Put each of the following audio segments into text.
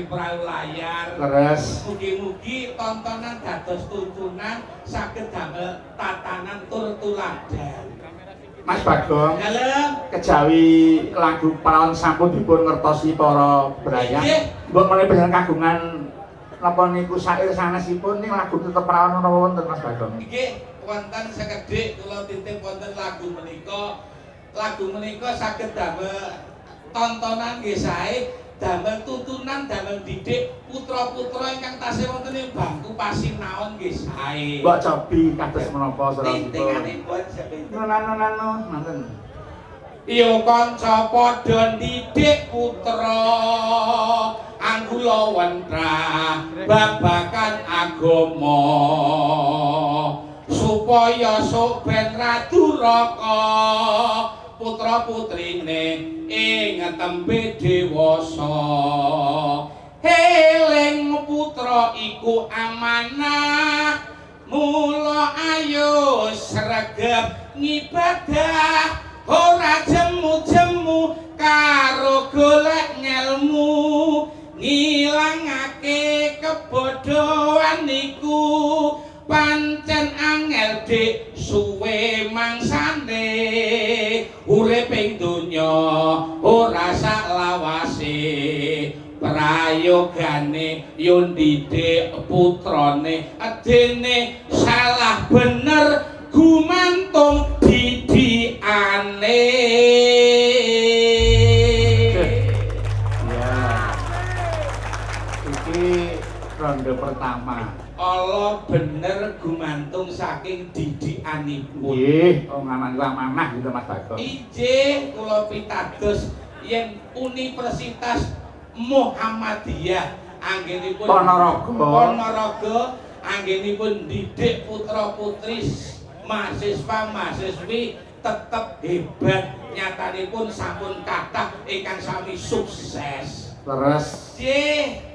kangge prau layar. Leres. Mugi-mugi tontonan dados tuntunan saged damel tatanan tur tuladan. Mas Bagong, Dalem kejawi lagu praon sampun dipun ngertosi para brayang. Mbok menawi panjenengan kagungan napa niku syair sanesipun ning lagu tetep praon napa wonten Mas Bagong? Nggih, wonten sekedhik kula titip wonten lagu menika. Lagu menika saged damel tontonan nggih sae, damel tuntunan, damel didik putra-putra ingkang tasih wonten ing bangku pasinaon nggih sae. Mbok cobi kados menapa saranipun? Tintinganipun sepinten? Nano manten. Yo kanca padha didik putra anggula wentrah babakan agama supaya sok ben raduraka putra putrine ing tembe dewasa. Eling putra iku amanah, mula ayo sregep ngibadah, ora jemu-jemu karo golek ngelmu, ngilangake kebodohan niku pancen angel dik suwe mangsane. Urip ing donya ora sak lawase, prayogane yo ndidik putrane, dene salah bener gumantung didikane. Ya. Iki ronde pertama. Allah bener gumantung saking didikanipun. Nggih, amanah gitu Mas Bagong. Ije kula pitados yen Universitas Muhammadiyah anggenipun Ponorogo anggenipun didik putra-putri mahasiswa-mahasiswi tetep hebat, nyatanipun sampun kathah ingkang sami sukses. Leres. Nggih,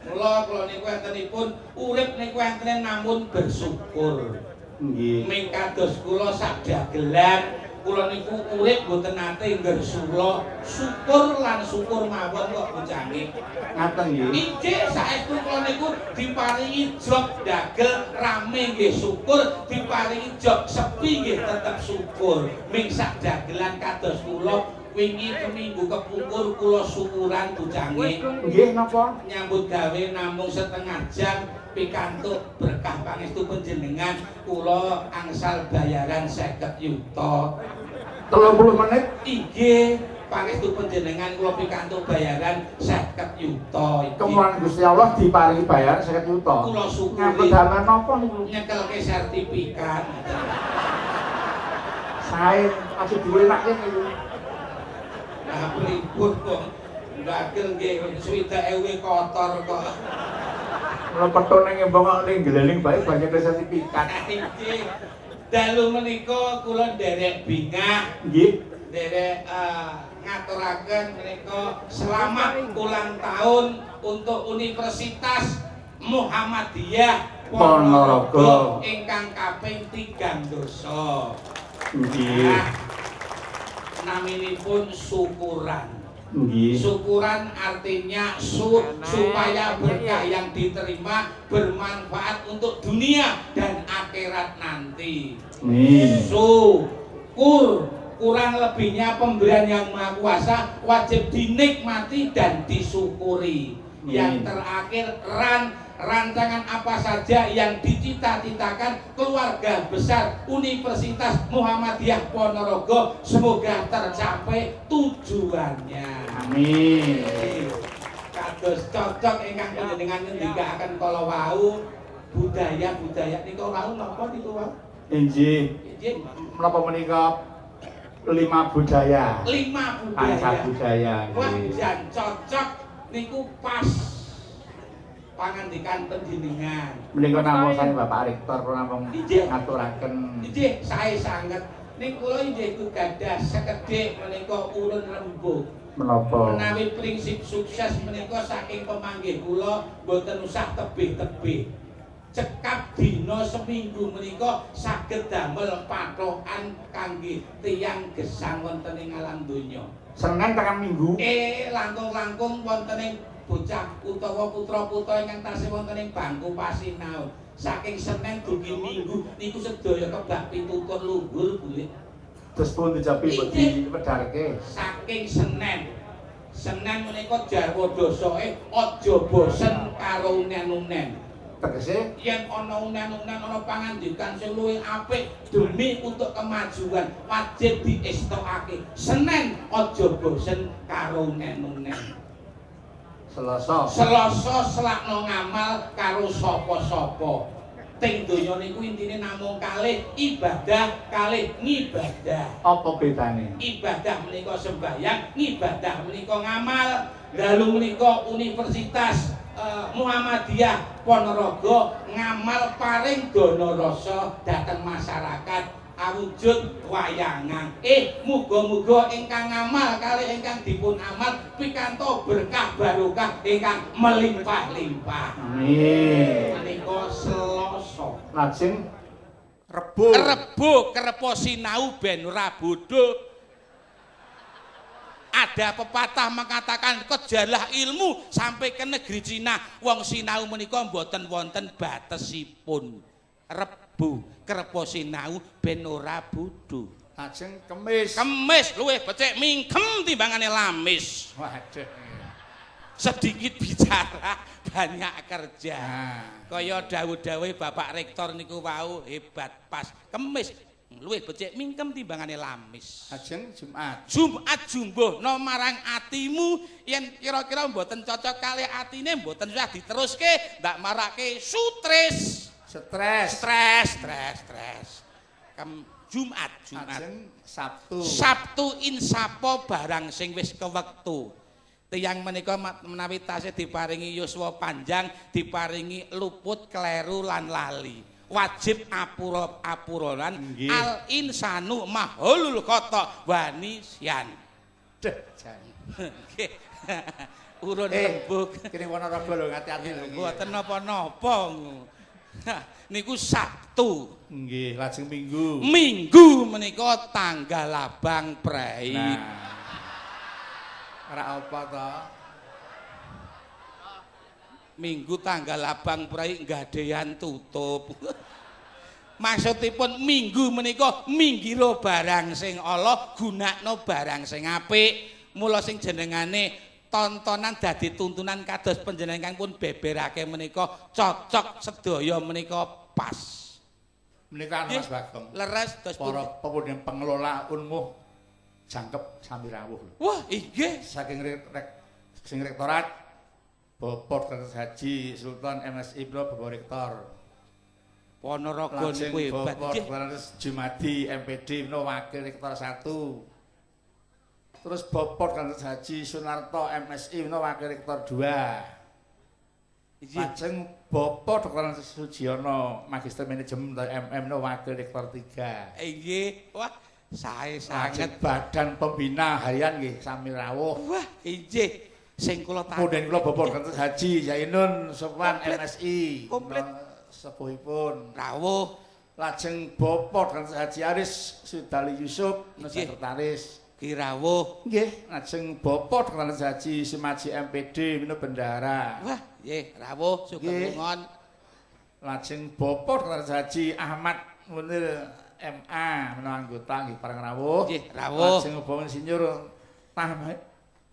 kula niku entenipun urip niku enten namun bersyukur. Nggih. Ming kados kula sak dagelan kula niku urip mboten nate ngersula, syukur lan syukur mawon kok bojange. Ngaten nggih. Inggih saestu kula niku diparingi job dagel rame nggih syukur, diparingi job sepi nggih tetep syukur. Ming sak dagelan kados kula wingi minggu kepungkur kula syukuran bojange. Nggih napa? Nyambut gawe namung setengah jam pikantuk berkah pangestu panjenengan kula angsal bayaran 50 yuta. 30 menit. Inggih, pangestu panjenengan kula pikantuk bayaran 50 yuta iki. Kemulan Gusti Allah diparingi bayar 50 yuta. Kula syukuri. Ngapun dalan napa niku? Nyekelke sertifikat. Sae aja diwelake niku. Nah, pripun kok ndagel nggih 60.000 kotor kok. Mula petone ngembang ning geleling bae banyak sertifikat. Inggih. Dalu menika kula nderek bingah. Nggih. Derek ngaturaken menika selamat ulang tahun untuk Universitas Muhammadiyah Ponorogo ingkang kaping 3 dosa. Nggih. Naminipun syukuran. Nggih. Syukuran artinya supaya berkah yang diterima bermanfaat untuk dunia dan akhirat nanti. Syukur, kurang lebihnya pemberian yang Maha Kuasa wajib dinikmati dan disyukuri. Yang terakhir rancangan apa saja yang dicita-citakan keluarga besar Universitas Muhammadiyah Ponorogo semoga tercapai tujuannya. Amin. Kados cocok ingkang panjenengan ngendikaken kala wau budaya niku wau napa niku wau? Inggih. Inggih. Menapa menika 5 budaya? 5 budaya. Panca budaya. Wah, Nggih. jan cocok niku pas pangandikan panjenengan. Menika namung sae Bapak Rektor namung Inggih. ngaturaken. Inggih, sae sanget. Ning kula inggih gadah sekedhik menika urun rembug. Menapa? Menawi prinsip sukses menika saking pemanggih kula mboten usah tebih-tebih. Cekap dina seminggu menika saged damel patokan kangge tiyang gesang wonten ing alam donya. Senin tekan Minggu. Langkung-langkung wonten ing bocah utawa putra-putra ingkang tasih wonten ing bangku pasinaon. Saking Senin dugi Minggu niku sedaya kebak pitutur luhur, Bu. Terus pun dijapi bagi pedarke. Saking Senin. Senin menika jarwa dosoke aja bosen karo unen-unen. Tegese Yen ana unen-unen ana pangandikan sing luwih apik demi untuk kemajuan wajib diestokake. Senin aja bosen karo unen-unen. Selasa Selakno ngamal karo sapa-sapa. Ting donya niku intine namung kalih ibadah kalih ngibadah. apa bedane? Ibadah menika sembahyang, ngibadah menika ngamal. Lalu menika Universitas Muhammadiyah Ponorogo ngamal paring dana rasa dhateng masyarakat awujud wayangan. Muga-muga ingkang ngamal kalih ingkang dipun amal pikanto berkah barokah ingkang melimpah-limpah. Amin. Menika Selasa. Lajeng Rebo. Rebo kerepo sinau ben ora bodho. Ada pepatah mengatakan kejarlah ilmu sampai ke negeri Cina. Wong sinau menika mboten wonten batesipun. Rebo kerepo sinau ben ora bodho. Lajeng Kemis. Kemis luwih becik mingkem timbangane Lamis. Waduh. Sedikit bicara banyak kerja. Nah. Kaya dawuh-dawuhe Bapak Rektor niku wau hebat pas. Kemis luwih becik mingkem timbangane Lamis. Lajeng Jumat. Jumat jumbuhna marang atimu yen kira-kira mboten cocok kalih atine mboten usah diteruske ndak marake stres. Jumat. Lajeng Sabtu. Sabtu insapa barang sing wis kewektu. Tiyang menika menawi tasih diparingi yuswa panjang, diparingi luput, kleru lan lali. Wajib apuronan al insanu mahulul khata wa nisyan. Urun rembug. Kene Ponorogo lho ngati-ati lho. Mboten napa-napa. Niku Sabtu. Nggih, lajeng Minggu. Minggu menika tanggal abang prei. Nah. Ora apa to? Minggu tanggal abang prei nggadehan tutup. Maksudipun minggu menika minggiro barang sing ala, gunakno barang sing apik. Mula sing jenengane tontonan dadi tuntunan kados panjenengan pun beberake menika cocok sedaya menika pas. Menika Mas Bagong. Leres dos para pepundhen pengelola Unmuh jangkep sami rawuh. Wah, inggih. Saking sing rektorat Bapak Dr. Haji Sultan MSI Bapak Rektor. Ponorogo niku hebat nggih. Bapak Jumadi MPD wakil rektor 1. Terus Bapak Dr. Haji Sunarto MSI wakil rektor 2. Lajeng Bapak Dr. Sujiono Magister Manajemen MM wakil rektor 3. Nggih. Wah, sae sanget. Badan Pembina Harian nggih sami rawuh. Wah, inggih. Sing kula tak. Kemudian kula Bapak Dr. Haji Zainun Sofwan MSI. Komplit. Sepuhipun Rawuh. Lajeng Bapak Dr. Haji Aris Sudali Yusuf Sekretaris. Ki rawuh. Nggih, lajeng Bapak Dr. Haji Sumaji MPD Mino Bendahara. Wah, nggih, rawuh sugeng ngon. Lajeng Bapak Dr. Haji Ahmad Munir MA menawa anggota nggih pareng rawuh. Nggih, rawuh. Lajeng Bapak Insinyur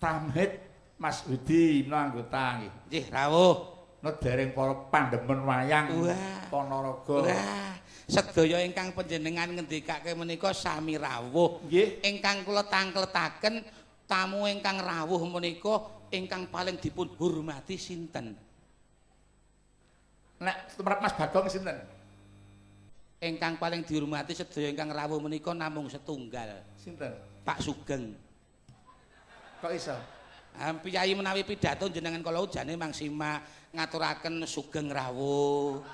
Tamhid Mas Budi menawa anggota nggih. Nggih, rawuh. Dereng para pandemen wayang Ponorogo. Wah, sedaya ingkang panjenengan ngendikake menika sami rawuh. Nggih. Ingkang kula tangkletaken tamu ingkang rawuh menika ingkang paling dipun hormati sinten? Nek tumrap Mas Bagong sinten? Ingkang paling dihormati sedaya ingkang rawuh menika namung setunggal. Sinten? Pak Sugeng. Kok iso? Piyai menawi pidato jenengan kala ujane mangsima ngaturaken sugeng rawuh,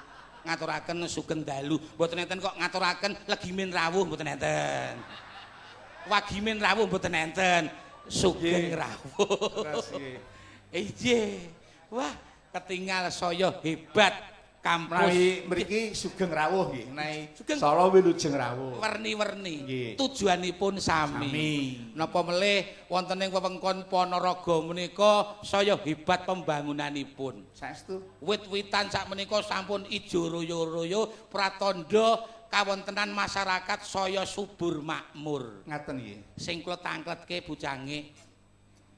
ngaturaken sugeng dalu. Mboten enten kok ngaturaken legimin rawuh mboten enten. Wagimin rawuh mboten enten. Sugeng rawuh. Nggih. Wah, ketingal saya hebat. kampus mriki Sugeng Rawuh nggih, menawi Sugeng Solo Wilujeng Rawuh. Werni-werni. Nggih. Tujuanipun sami. Sami. Napa melih wonten ing wewengkon Ponorogo menika saya hebat pembangunanipun. Saestu. Wit-witan sak menika sampun ijo royo-royo pratandha kawontenan masyarakat saya subur makmur. Ngaten nggih. Sing kula tangkletke bujange.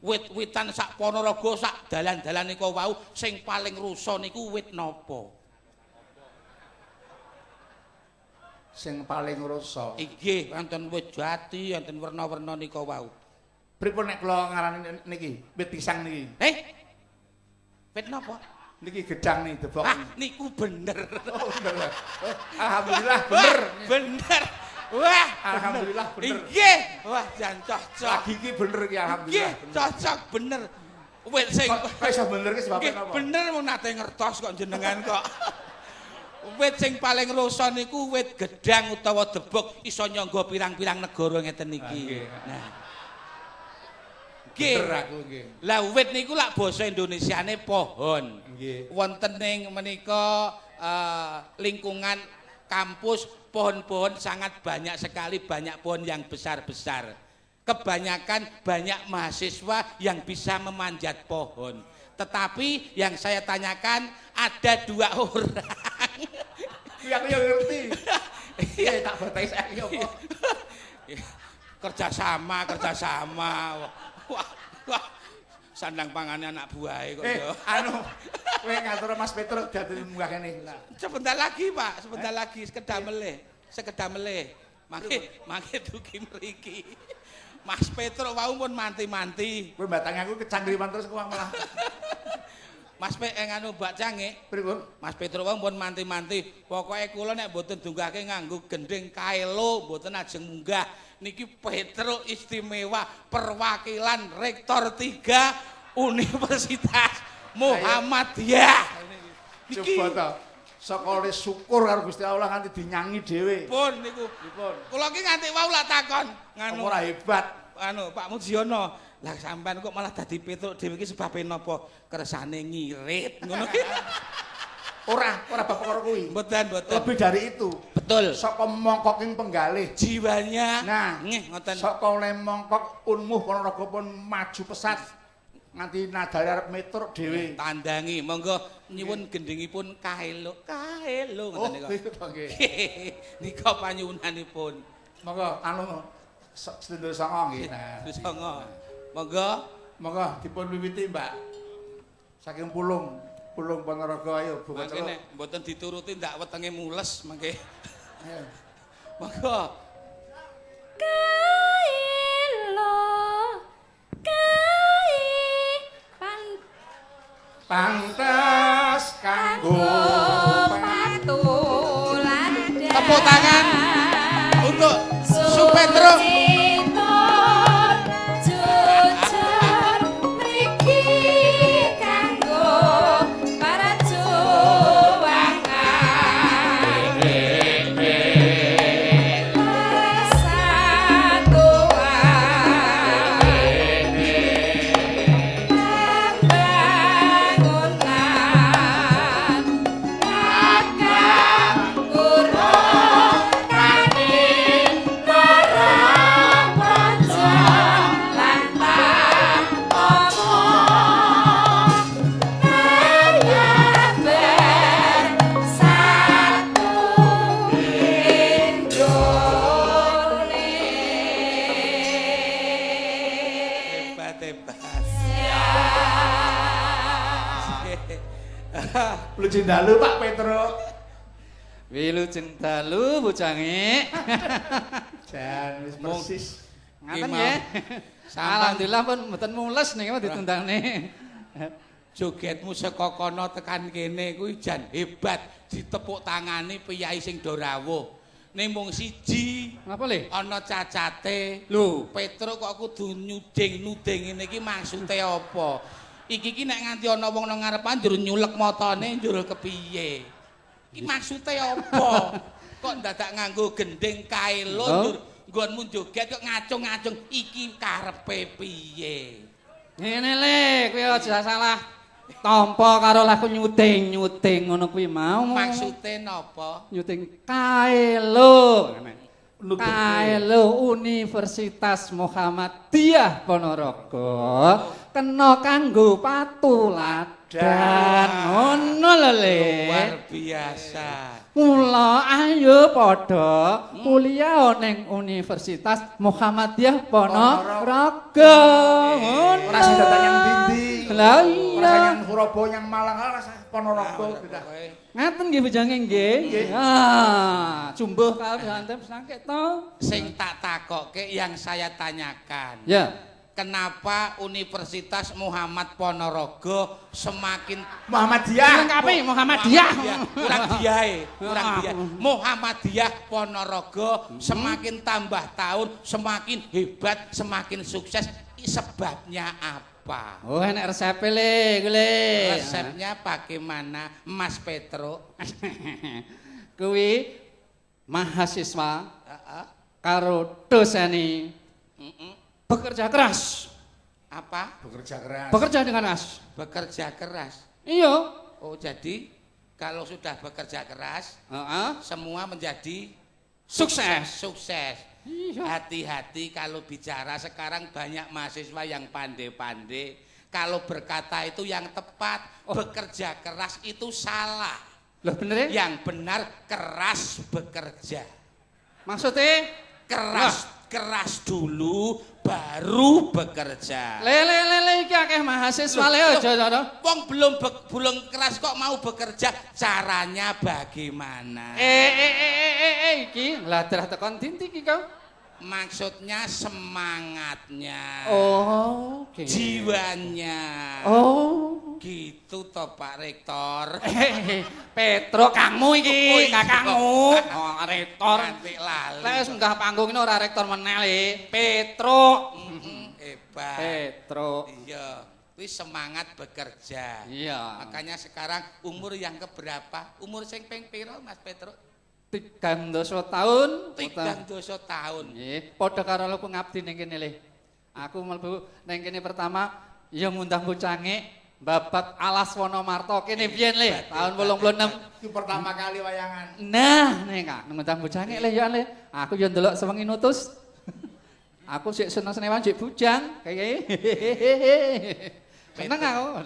Wit-witan sak Ponorogo sak dalan-dalan niku wau sing paling rusa niku wit napa? Sing paling rusa. Inggih, wonten wit jati, wonten werna-werna nika wau. Pripun nek kula ngarani niki, wit pisang niki? Wit napa? Niki gedang nih debok. Ah, niku bener. Oh, bener. Alhamdulillah bener. Bener. Wah, Alhamdulillah bener. Inggih. Wah, jan cocok. Lagi iki bener iki alhamdulillah. Nggih, cocok bener. Wit sing kok iso bener ki sebab napa? Bener mung nate ngertos kok jenengan kok. Wit sing paling rusa niku wit gedang utawa debok iso nyangga pirang-pirang negara ngeten iki. Nah. Nggih. Bener aku nggih. Lah wit niku lak basa Indonesiane pohon. Nggih. Wonten ing menika lingkungan kampus pohon-pohon sangat banyak sekali, banyak pohon yang besar-besar. Kebanyakan banyak mahasiswa yang bisa memanjat pohon. Tetapi yang saya tanyakan ada 2 orang. Kuwi aku yo ngerti. Iya tak batai saiki apa? Kerjasama. Wah. Sandang pangane anak buahe kok yo. Anu, kowe ngatur Mas Petro dadi munggah kene. Sebentar lagi, Pak, sebentar lagi sekedar melih. Mangke dugi mriki. Mas Petro wau pun manti-manti. Kowe batang aku kecangkriman terus kok malah. Mas anu Mbak Cange, Pripun? Mas Petro wau pun manti-manti. Pokoke kula nek mboten dunggahke nganggo gending kaelo mboten ajeng munggah. Niki Petro istimewa perwakilan Rektor 3 Universitas Muhammadiyah. Coba ta. Saka syukur karo Gusti Allah nganti dinyangi dhewe. Pun niku. Dipun. Kula ki nganti wau lak takon nganu. Ora hebat. Anu Pak Mujiono, lah sampean kok malah dadi Petruk dhewe iki sebabe napa? Kersane ngirit ngono ki. Ora bab perkara kuwi. Mboten. Lebih dari itu. Betul. Saka mongkoking penggalih. Jiwanya. Nah, nggih ngoten. Saka oleh mongkok unmuh Ponorogo pun maju pesat nganti nadale arep metur dhewe. Tandangi, monggo nyuwun gendhingipun kaelo ngoten niku. Oh, itu nggih. Nika panyuwunanipun. Monggo anu sedulur songo nggih. Nah, Songo. Monggo dipun wiwiti, Mbak. Saking Pulung Ponorogo ayo buka mangke celuk. nek mboten dituruti ndak wetenge mules mangke. Ayo. Monggo. Pantes kanggo Tepuk tangan untuk Supetro. Wilujeng dalu Pak Petro. Wilujeng dalu bojange. Jan wis persis. Ngaten nggih. Alhamdulillah pun mboten mules niki ditundangne. Jogetmu saka kono tekan kene kuwi jan hebat, ditepuk tangani piyai sing do rawuh. Ning mung siji, Ngapa le? ana cacate. Lho, Petro kok kudu nuding ngene iki maksude apa? Iki nek nganti ana wong nang ngarepan njur nyulek matane njur kepiye? Iki maksude apa? Kok dadak nganggo gending kaelo njur nggonmu joget kok ngacung-ngacung iki karepe piye? ngene le, kowe aja salah Tampa karo laku nyuting ngono kuwi mau. Maksude napa? Nyuting kae lho. Nuduhke. Kae lho Universitas Muhammadiyah Ponorogo kena kanggo patuladan. Ngono lho Le. Luar biasa. Mula ayo padha kuliah ning Universitas Muhammadiyah Ponorogo. Ngono. Ora sing datang yang Dindi. Lah Ora iya. yang Surabaya yang Malang ora sah Ponorogo tidak. Ngaten nggih bojange nggih. Ah, jumbuh kalih santem sakit to. Sing tak takokke yang saya tanyakan. Ya. Kenapa Universitas Muhammad Ponorogo semakin Muhammadiyah. Lengkapi Muhammadiyah. kurang diae, kurang diae. Muhammadiyah Ponorogo semakin tambah tahun semakin hebat, semakin sukses. Sebabnya apa? Oh, enak resep le, le. Resepnya bagaimana, Mas Petro? Kuwi mahasiswa karo doseni bekerja keras. Apa? Bekerja keras. Bekerja dengan keras. Bekerja keras. Iya. Oh, jadi kalau sudah bekerja keras, Heeh. semua menjadi Sukses. Sukses. Iya. Hati-hati kalau bicara sekarang banyak mahasiswa yang pandai-pandai. Kalau berkata itu yang tepat, bekerja keras itu salah. Loh bener ya? Yang benar keras bekerja. Maksudnya? Keras dulu baru bekerja. Le iki akeh mahasiswa le aja to. Wong belum keras kok mau bekerja, caranya bagaimana? Iki lah darah tekan dinti iki kau. Maksudnya semangatnya. Oh, oke. Jiwanya. Oh. Gitu toh Pak Rektor. Petro kangmu iki, Oh, iya. kakangmu. Oh, rektor. Nanti lali. Lah wis munggah panggung ini ora rektor meneh le. Petro. Hebat. Petro. Iya, wis semangat bekerja. Iya. Makanya sekarang umur yang keberapa? Umur sing ping pira Mas Petro? 3 tahun. 3 tahun. Nggih, padha karo aku ngabdi ning kene le. Aku mlebu ning kene pertama ya ngundang bocange babat Alas Wonomarto kene biyen le, tahun 86. Itu pertama kali wayangan. Nah, nek ngundang bocange le ya le. Aku ya ndelok sewengi nutus. Aku sik seneng senewan sik bujang, kayak seneng aku.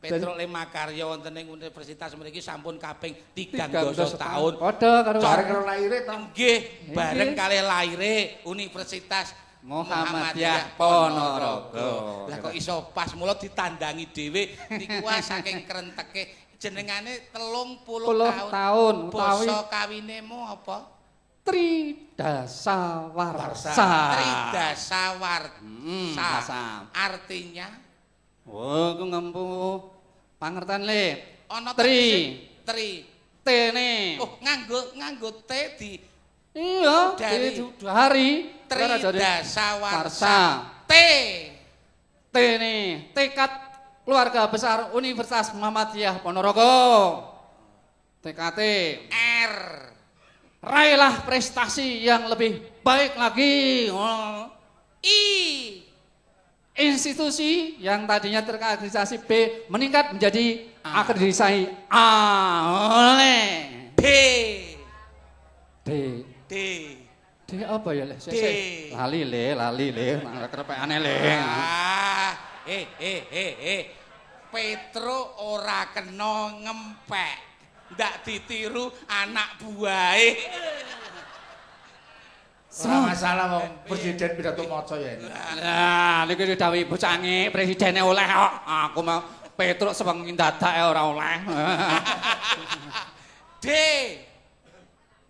Petro Lema Karya wonten ing universitas mriki sampun kaping 3 tahun. tahun. Padha karo Bareng karo laire to. Nggih, bareng kali laire Universitas Muhammadiyah Ponorogo. Lah kok iso pas mula ditandangi dhewe niku saking krenteke jenengane 30 tahun utawi basa kawinemu apa? Tridasawarsa. Tridasawarsa. Artinya oh, aku ngempu pangertan le. ana Tri. Tene. Oh, nganggo T di Iya, dari hari Tridasawarsa. T. Tene. Tekad keluarga besar Universitas Muhammadiyah Ponorogo. TKT. R. Raihlah prestasi yang lebih baik lagi. Oh. I. Institusi yang tadinya terakreditasi B meningkat menjadi akreditasi A. Oleh. D. D. D. D apa ya le? D. Lali le, nang kerepekane le. Petro ora kena ngempek. Ndak ditiru anak buahe. Ora masalah wong presiden pidato maca ya. Lah, niku didhawuhi bocange presidene oleh kok. Aku mau Petruk sewengi dadak ora oleh. D.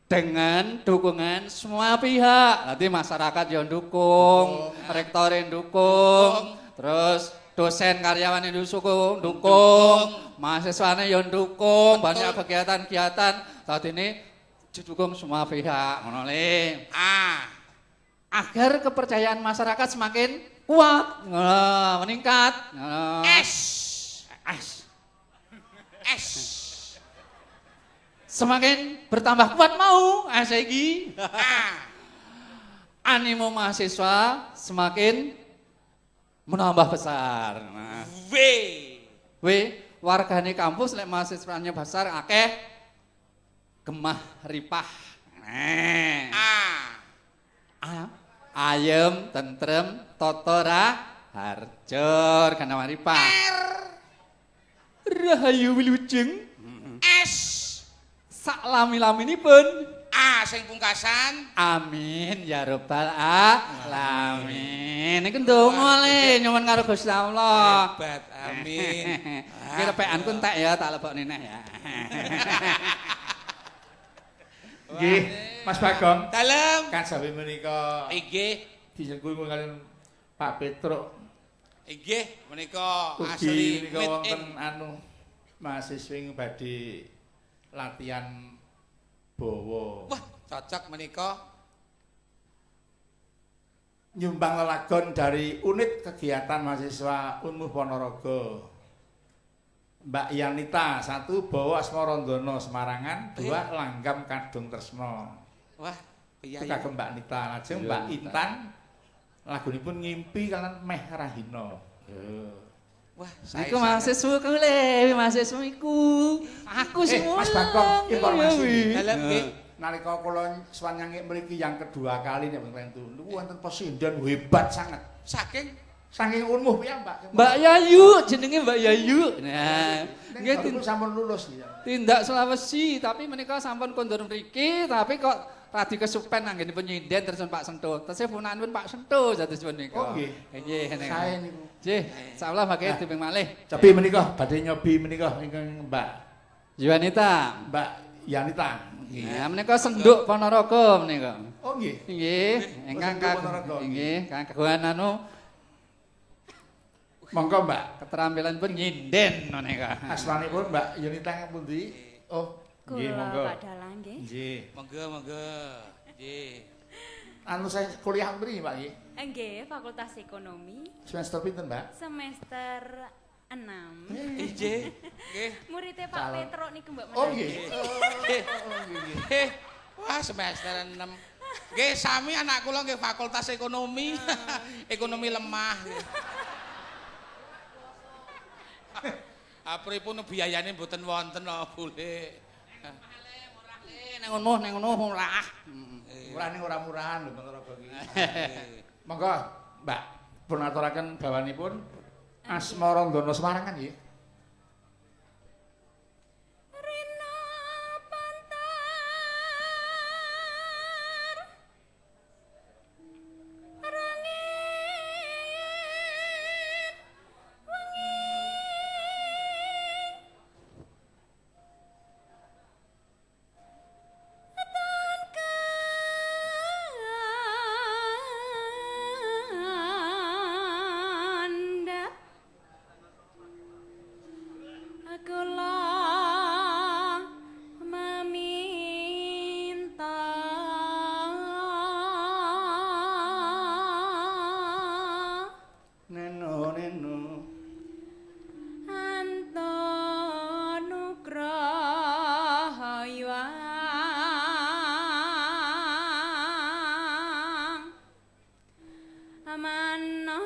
Dengan dukungan semua pihak. Nanti masyarakat yang dukung, rektor yang dukung, terus dosen karyawan yang dukung, mahasiswanya yang dukung, banyak kegiatan-kegiatan. Saat ini didukung semua pihak. Ngono le. A. Agar kepercayaan masyarakat semakin kuat, meningkat. S. Semakin bertambah kuat mau asegi. A. Animo mahasiswa semakin menambah besar. Nah. V. wargane kampus lek mahasiswanya besar akeh gemah ripah. Ayem, tentrem, totora, harjo, kana maripah. Rahayu wilujeng. Sak lami-laminipun. Sing pungkasan. Amin ya rabbal alamin. Niku ndonga le nyuwun karo Gusti Allah. Hebat, amin. Iki repekanku entek ya, tak lebokne neh ya. Nggih, Mas Bagong. Dalem. Kan sampe menika Inggih. disengkul kalian Pak Petruk. Inggih, menika Ugi asli menika made in. wonten mahasiswa ing badhe latihan bawa. Wah, cocok menika. Nyumbang lelagon dari unit kegiatan mahasiswa Unmuh Ponorogo. Mbak Yanita, 1 bawa Asmarandono Semarangan, 2 Langgam Kadung Tresno. Wah, iya. Itu kagem Mbak Nita, lajeng Mbak Intan lagunipun Ngimpi kalian Meh Rahina. Wah, Niku mahasiswa kule, mahasiswa iku. Aku semua. Mas Bagong, informasi. Dalem nggih. Nalika kula sowan nyangik mriki yang kedua kali nek Klentu, niku wonten pesindan hebat sangat. Saking unmuh piyambak. Mbak Yayu, jenenge Mbak Yayu. Nah, nggih nggih sampun lulus ya. tindak Sulawesi, tapi menika sampun kondur mriki, tapi kok radi kesupen anggenipun nyinden terus Pak Sento. Tesih punanipun Pak Sento dados menika. Oh nggih. Nggih, Sae niku. Nggih, insyaallah mangke diping malih. Tapi menika badhe nyobi menika ingkang Mbak Yuwanita. Yanita. Nah, menika Senduk Ponorogo menika. Oh nggih. Nggih, ingkang Senduk Ponorogo. nggih, kang kagungan Monggo Mbak, keterampilan pun nyinden menika. asmanipun Mbak Yanita yang pundi? Oh, nggih monggo. Kula Pak Dalang nggih. Nggih. Monggo. Nggih. Anu saya kuliah mriki Pak nggih. Nggih, Fakultas Ekonomi Semester pinten, Mbak? semester 6. Nggih. Nggih. Muridnya Pak Petruk niku Mbak Oh Menang. nggih. Wah, semester 6. Nggih, sami anak kula nggih Fakultas Ekonomi. Ekonomi lemah. Apripun biayane mboten wonten kok boleh. Nang ngono murah. Murah ning ora murahan lho Ponorogo iki. Monggo, Mbak, pun aturaken bawanipun Asmarandono Semarangan nggih. Rina Pantar Rangit Wengi Kandhat Kula meminta Neno Antanugraha yuang amanat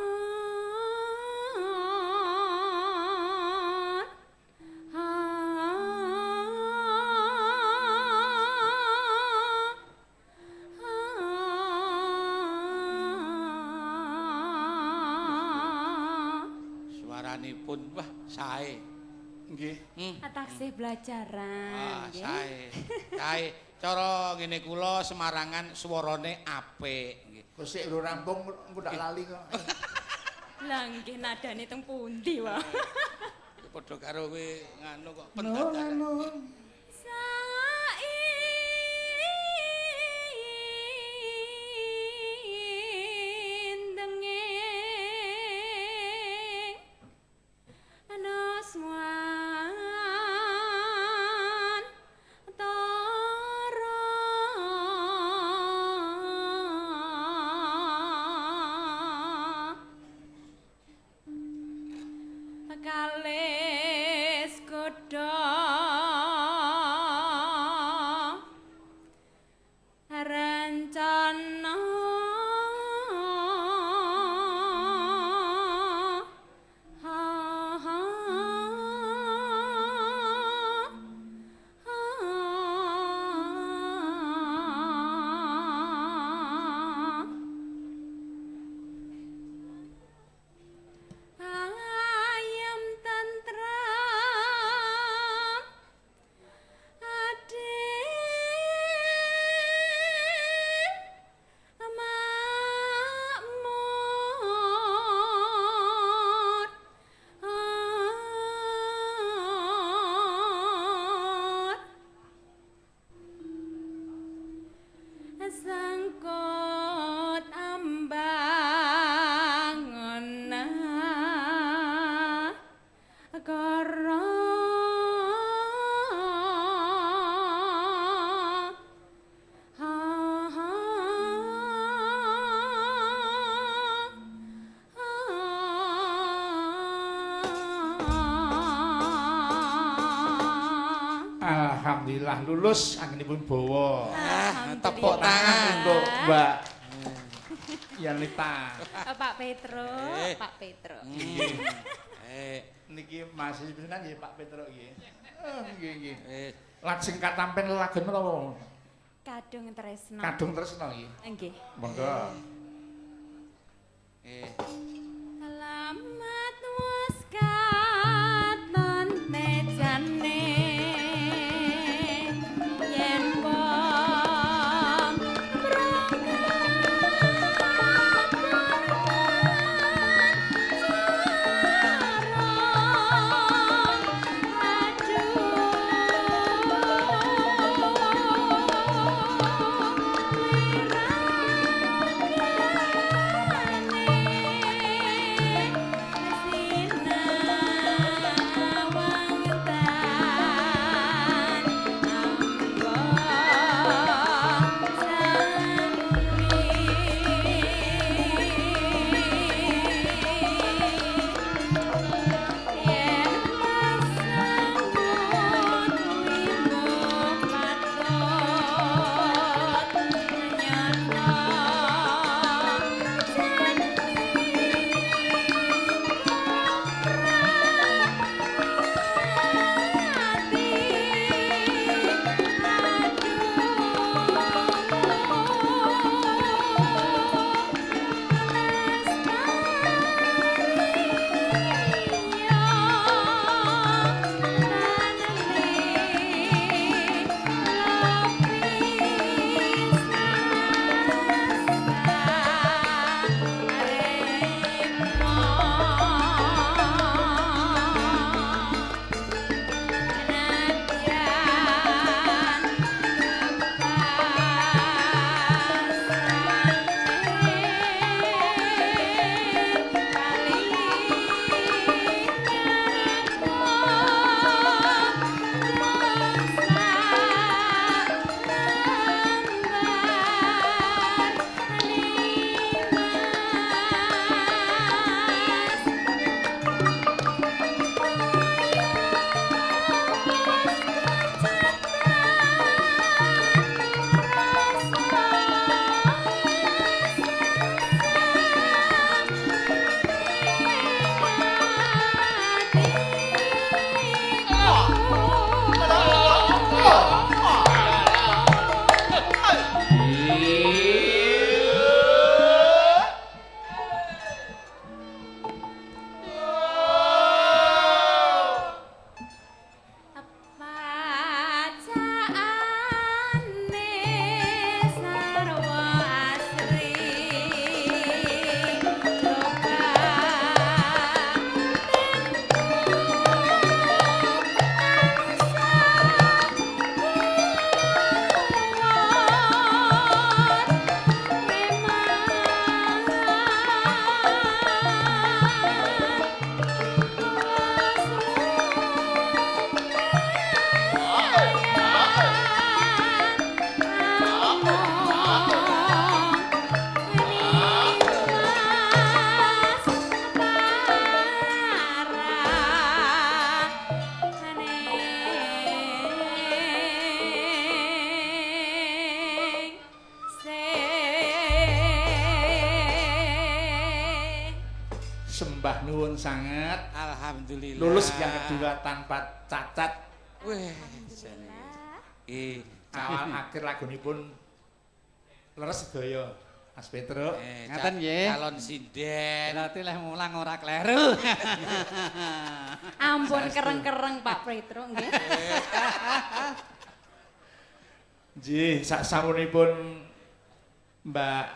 Suaranipun wah sae. Nggih. taksih belajaran nggih. Sae. Sae. Cara ngene kula Semarangan swarane apik nggih. Kok sik lho rampung engko ndak lali kok. Lah nggih nadane teng pundi wae. Padha karo kowe nganu kok pendadakan. Kalis kuda rencana alhamdulillah lulus anggenipun bawa. Tepuk tangan untuk Mbak Yanita. Pak Petro, Eh. Pak Petro. Nggih. Niki Niki masih pisanan nggih Pak Petro nggih. Nggih nggih. Lajeng katampen lelagon menapa? Kadung tresno. Kadung tresno nggih. Nggih. Monggo. Selamat wis katon tejane yen wong Sembah nuwun sangat. Alhamdulillah. Lulus yang kedua tanpa cacat. Wih, Awal akhir lagunipun leres sedaya. Mas Petro. Ngaten nggih. Calon sinden. Berarti leh mulang ora kleru. Ampun kereng-kereng Pak Petro nggih. Nggih, sak samunipun Mbak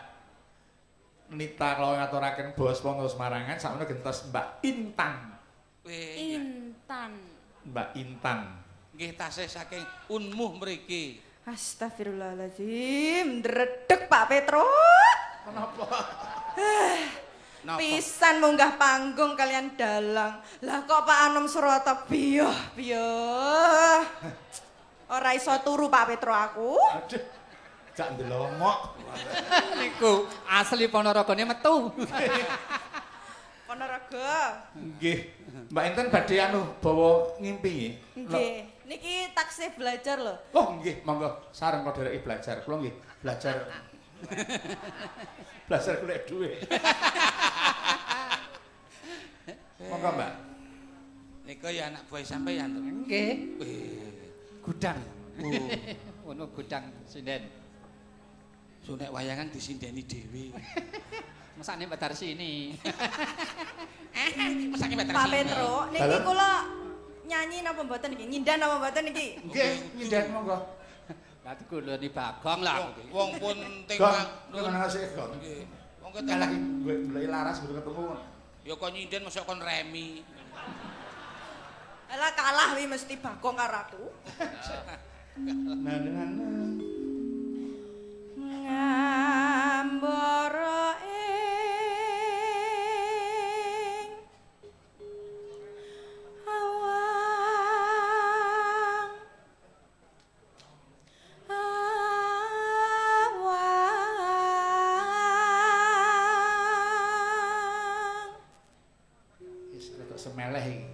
Nita kalau ngaturaken bos Ponto Semarangan sakmenika gentos Mbak Intan. Wih, Intan. Mbak Intan. nggih tasih saking unmuh mriki. Astagfirullahaladzim, ndredeg Pak Petro. Kenapa? Napa? Pisan munggah panggung kalian dalang. Lah kok Pak Anom Surata biyoh. Ora iso turu Pak Petro aku. Aduh. Jak ndelongok. Niku asli Ponorogo metu. Ponorogo. Nggih. Mbak Intan badhe bawa ngimpi nggih. Nggih. Niki taksih belajar lho. Oh nggih, monggo sareng kok dereki belajar. Kula nggih belajar. Belajar golek dhuwit. Monggo, Mbak. Nika ya anak buah sampeyan to. Nggih. Wih, Gudang. Ono gudang sinden. so nek wayangan disindeni dhewe. Mesane Mbak Darsini. Mesake Mbak Pak Darsini. Petro, niki Dalam? kula nyanyi napa mboten niki? Nyindan napa mboten niki? Nggih, nyindet monggo. Berarti kula ni Bagong lah. Wong pun ting Gong, nun. ngono sik, Gong. Nggih. Wong Kan ketemu lagi golek laras baru ketemu. ya kok nyinden mosok kon remi. Alah kalah wi mesti Bagong karo aku. Nah, Ngambara ing awang wis rada semeleh iki.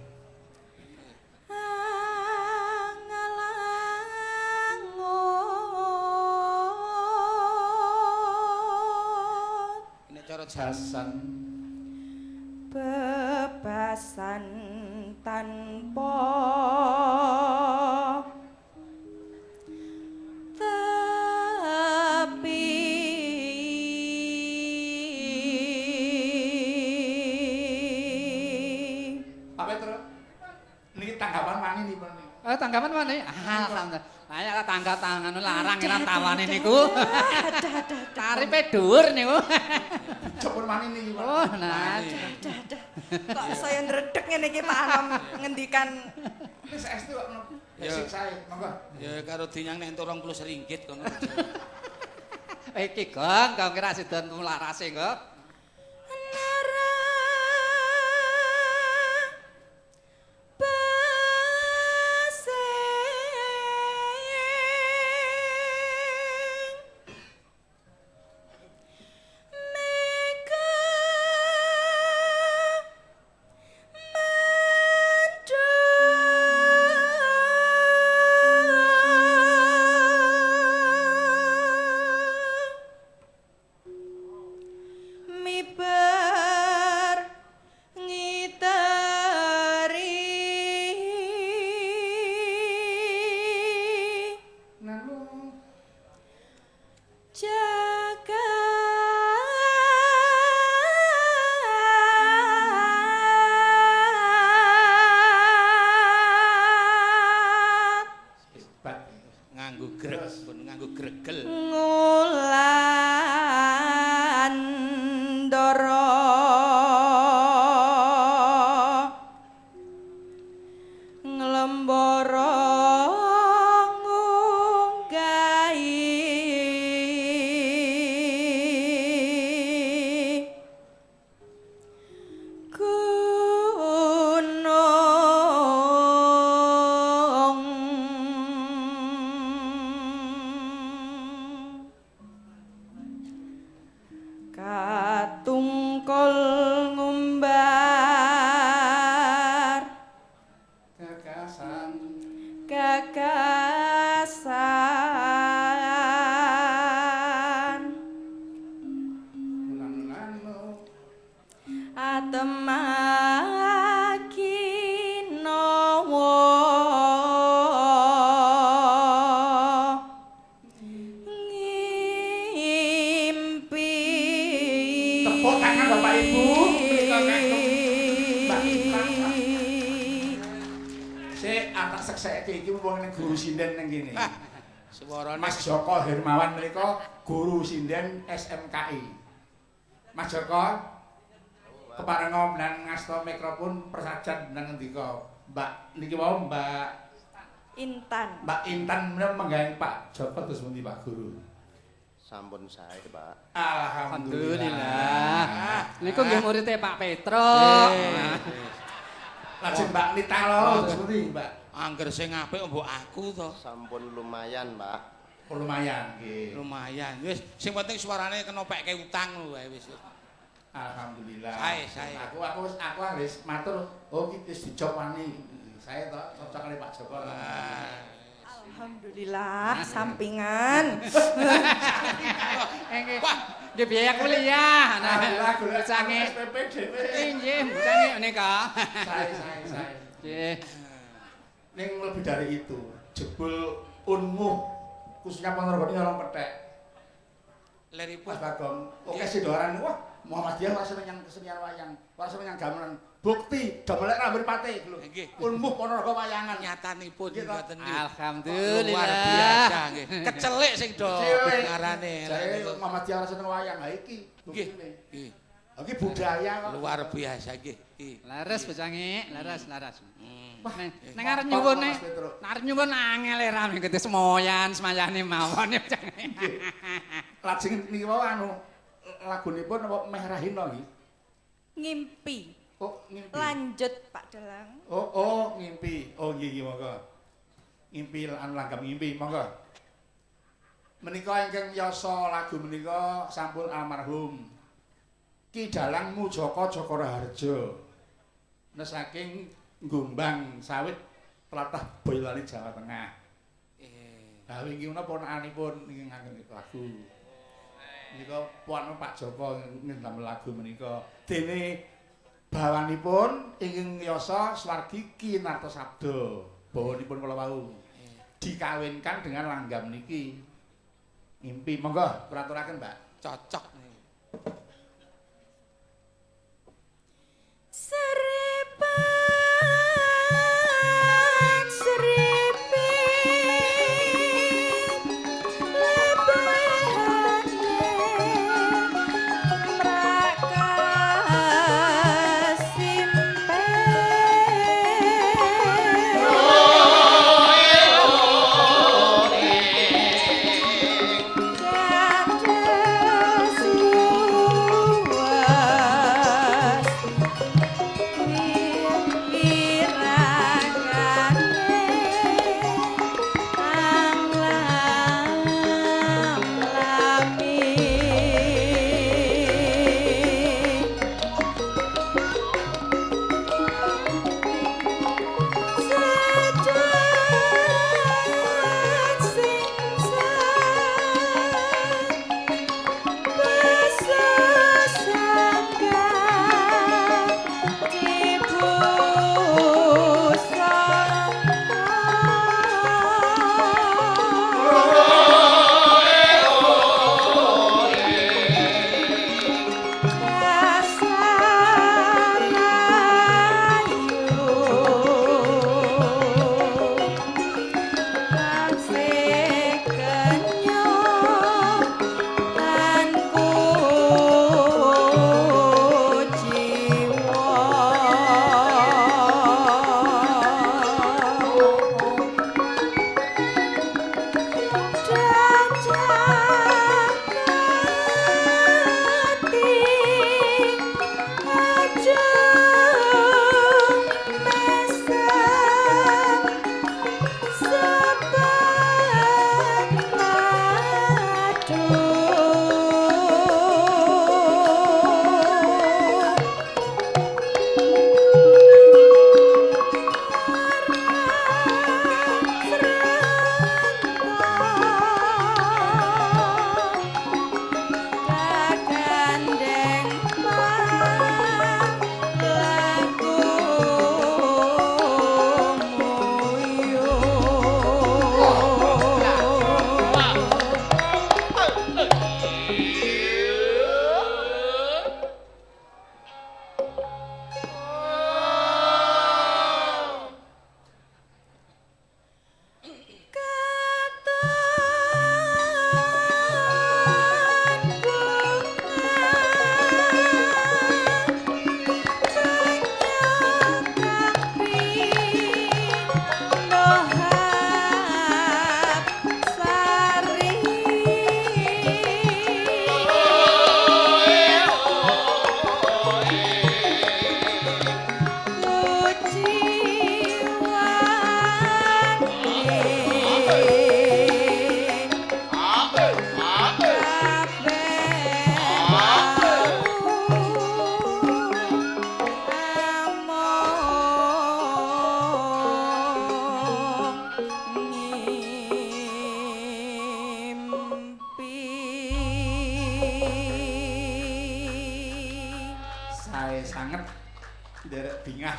Nek cara Jasan bebasan tanpa tepi Pak Petro. Niki tanggapan wani niki, Pak. Tanggapan mana? Alhamdulillah. Kayak tangga tangan larang kira tawane niku. Tarife dhuwur niku. Cepur wani niki, Pak. Oh, nah. kok saya ndredeg ngene iki Pak Anom ngendikan Ini saestu kok Ya. basic saya, monggo. ya karo dinyang nek entuk 20 ringgit kono. Iki Gong, kau kira sidan larase kok. nara basing mega mandung miber ngiteri Nanu jagat Pak. Nganggo greg, pun nganggo gregel. ngulan doro nglembara ngunggahi gunung katungkul ngumbar Gagasan gagasan nanu atemaki nawa ngimpi Tepuk tangan, Bapak Ibu. Tepuk tangan, Mbak Ita. Sik anak sekseke iki wong ning guru sinden ning kene. Suwarane Mas Joko Hermawan menika guru sinden SMKI. Mas Joko keparenga menang ngasta mikrofon persajan nang ngendika. Mbak niki wau Intan Mbak Intan menika menggawe Pak Joko terus pundi Pak Guru. Sampun sae, Pak. Alhamdulillah. Niku nggih muridé Pak Petro. Lajeng Mbak Nita lho terus pundi Mbak. angger sing apik mbok aku to. Sampun lumayan, Pak. Oh, lumayan nggih. Lumayan. Wis sing penting suarane kena pekke utang lho wae wis. Alhamdulillah. Sae. Aku wis matur, oh iki wis dijawab wani. Saya toh cocok kali Pak Joko. Alhamdulillah, sampingan. Wah, nggih biaya kuliah. Nah, Alhamdulillah golek sange. SPP dhewe. Nggih, sange menika. Saya. Nggih. Ning lebih dari itu, jebul unmu khususnya Ponorogo ini orang petek. Leripun. Mas Bagong, oke sidoran, wah Muhammadiyah ora seneng yang kesenian wayang, ora seneng yang gamelan. Bukti damelek rambut pate lho. Nggih. Unmu Ponorogo wayangan. Nyatanipun Nggih, ngoten niku. Alhamdulillah. Luar biasa nggih. Kecelik sing do Cilik. ngarane. Saya Muhammadiyah ora seneng wayang, ha iki Nggih. buktine. Nggih. Iki budaya kok. Luar biasa nggih. Nggih. Laras bocange, laras. Wah, Nang arep nyuwun Mas Petro. arep nyuwun angel rame gede semoyan semayane mawon ya. Lajeng niki wau anu lagunipun apa meh rahina nggih? Ngimpi. Oh, ngimpi. Lanjut Pak Dalang. Oh, ngimpi. Oh, nggih monggo. Ngimpi anu langgam ngimpi, monggo. Menika ingkang yasa lagu menika sampun almarhum Ki Dalang Mujaka Joko Raharja. Saking Gombang Sawit tlatah Boyolali Jawa Tengah. Lah wingi menika ponakanipun niki nganggen lagu. Menika puan Pak Joko ngundang lagu menika. Dene bawanipun ingkang yasa Swargi Ki Nartasabda. Bawanipun kala wau dikawinkan dengan langgam niki. Ngimpi, monggo peraturaken, Mbak. Cocok. Jatuh bebungah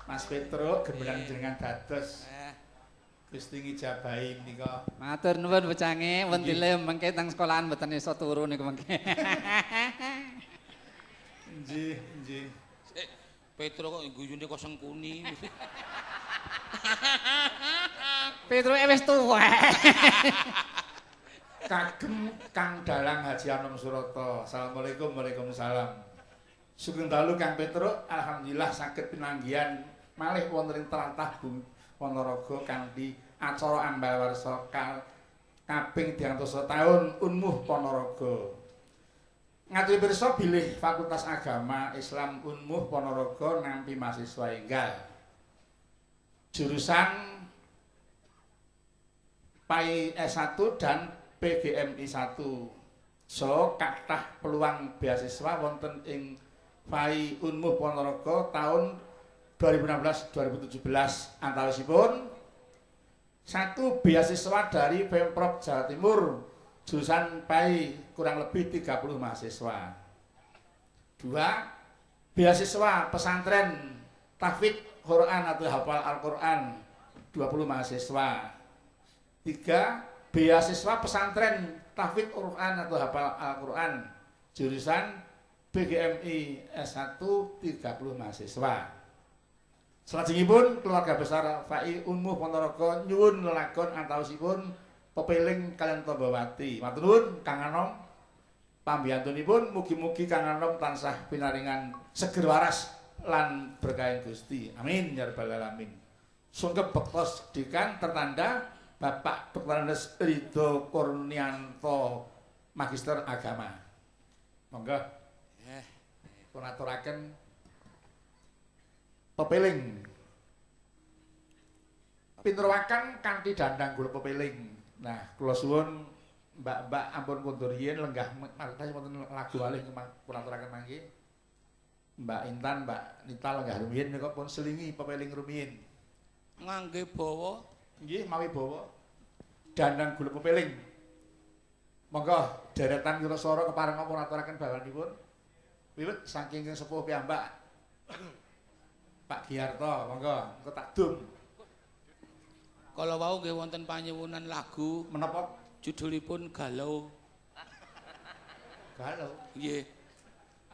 Mas Petruk gemelan jenengan dados Gusti ngijabahi menika. Matur nuwun bocange, wentile mengke teng sekolahan mboten iso turu niku mengke. Nggih, nggih. Petruk kok guyune kok sengkuni. Petruke wis tuwek. Kagem Kang Dalang Haji Anom Surata. Assalamualaikum, waalaikumsalam. Sugeng dalu Kang Petruk, alhamdulillah saged pinanggihan malih wonten ing tlatah Ponorogo kanthi acara ambal warsa kaping 200 taun Unmuh Ponorogo. Ngaturi pirsa bilih Fakultas Agama Islam Unmuh Ponorogo nampi mahasiswa enggal. Jurusan PAI S1 dan PGMI 1. So kathah peluang beasiswa wonten ing PAI Unmuh Ponorogo tahun 2016-2017 antawisipun 1 beasiswa dari Pemprov Jawa Timur jurusan PAI kurang lebih 30 mahasiswa. 2 beasiswa pesantren tahfidz Quran atau hafal Al-Quran 20 mahasiswa. 3 beasiswa pesantren tahfidz Quran atau hafal Al-Quran jurusan PGMI S1 30 mahasiswa. Salajengipun keluarga besar PAI Unmuh Ponorogo nyuwun lelagon antawisipun pepeling kalian Tombawati. Matur nuwun Kang Anom. Pambiyantunipun mugi-mugi Kang Anom tansah pinaringan seger waras lan berkahin Gusti. Amin ya rabbal alamin. Sungkep bektos dekan tertanda Bapak Dr. Andes Ridho Kurnianto Magister Agama. Monggo. Pun aturaken pepeling. Pinteruaken kanthi dandang kula pepeling. Nah, kula suwun Mbak-mbak ampun kundur yen lenggah markas wonten lagu alih kula aturaken mangke. Mbak Intan, Mbak Nita lenggah rumiyin nika pun selingi pepeling rumiyin. Ngangge bawa Nggih, mawi bawa dandang gula pepeling. Monggo deretan wiraswara keparenga pun aturaken bawanipun. Wiwit saking sepuh piyambak. Pak Giarto, monggo engko tak dum. Kala wau nggih wonten panyuwunan lagu Menapa judulipun Galau. galau? Nggih.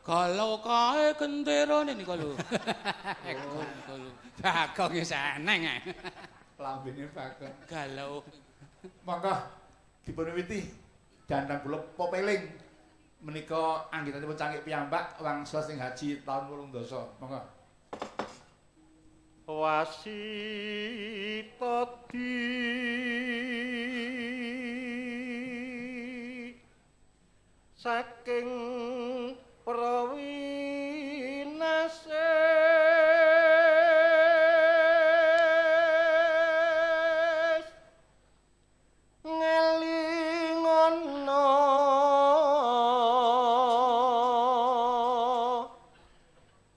Galau kae genderane nika lho. Bagong ya seneng ae. Lambene bakon. Galau. Monggo dipun wiwiti dandang gula pepeling. Menika anggenipun cangkik piyambak wangsul sing haji taun 18. Monggo. Wasitati saking prawinases ngelingono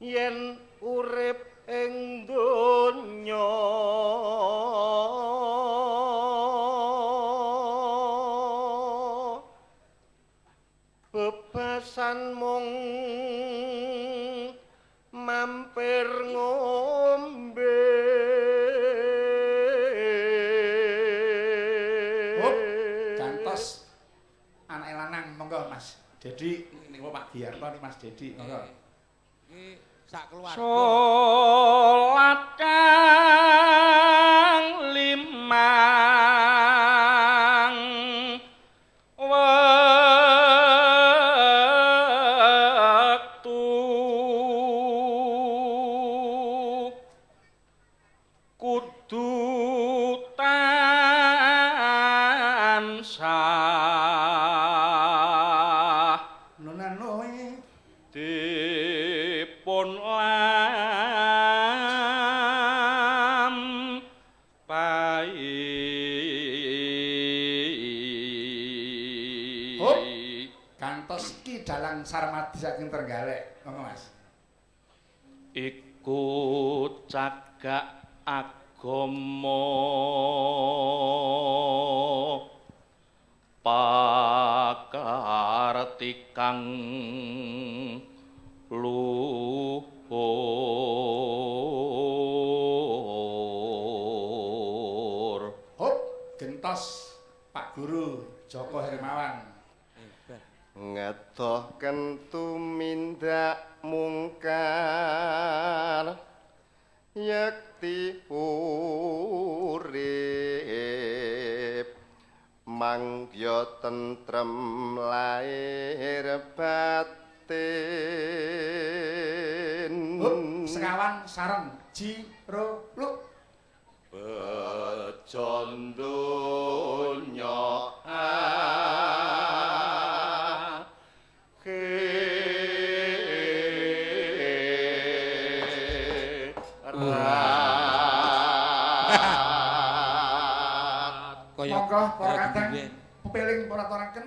yen urip ing donya bebasan mung mampir ngombe. Hop, gantos anak lanang monggo Mas Dedi niku Pak Giarto nih Mas Dedi monggo. Iki sak keluarga. Salat kang limang wektu kudu tansah Nonanoe dipun lampahi. Hop. Gantos Ki Dalang Sarmadi saking Trenggalek. Monggo Mas. Iku cagak agama pakarti kang luhur ngertos Pak Guru Joko Hermawan. Ngetohken tumindak mungkar yakti urip mangya tentrem lair batin. Sekawan sareng jiro luk. Bejon donya Monggo para kadang pepeling para aturaken.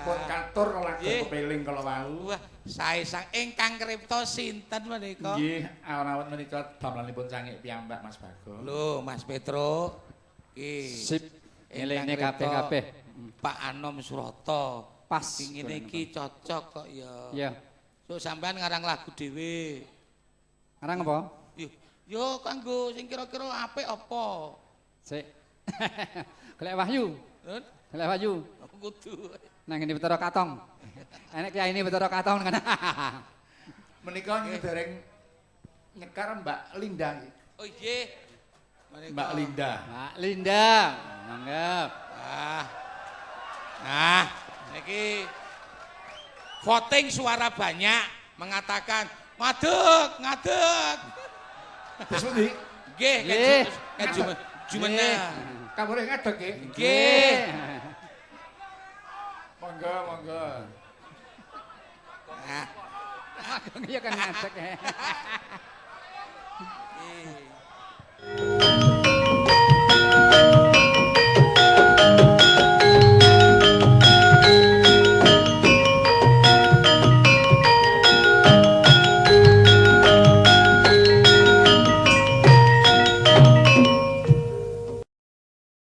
pun katur lageng Nggih. kepeling kala wau. Wah, sae sang ingkang kripto sinten menika? Nggih, awon-awon menika damelanipun cangik piyambak Mas Bagong. Lho, Mas Petro. Nggih. Sip. Ingkang Ngelingne kripto kabeh-kabeh. Pak Anom Surata. Pas. Ngene iki cocok kok ya. Iya. Sok sampean ngarang lagu dhewe. Arang apa? Yo kanggo sing kira-kira apik apa? Sik. Golek Wahyu. Nun, Golek Wahyu. kudu. Nang ngene Betara Katong. Enek kiai ini Betara Katong kan. Menika dereng nyekar Mbak Linda nggih. Oh nggih. Menika. Mbak Linda. Mbak Linda. Manggap. Nah, niki voting suara banyak mengatakan ngadeg. Wis pundi? Nggih, Nggih. jumena. Kamure ngadeg nggih. Nggih. Monggo, monggo. Nah, Iya kan ngadeg. nggih.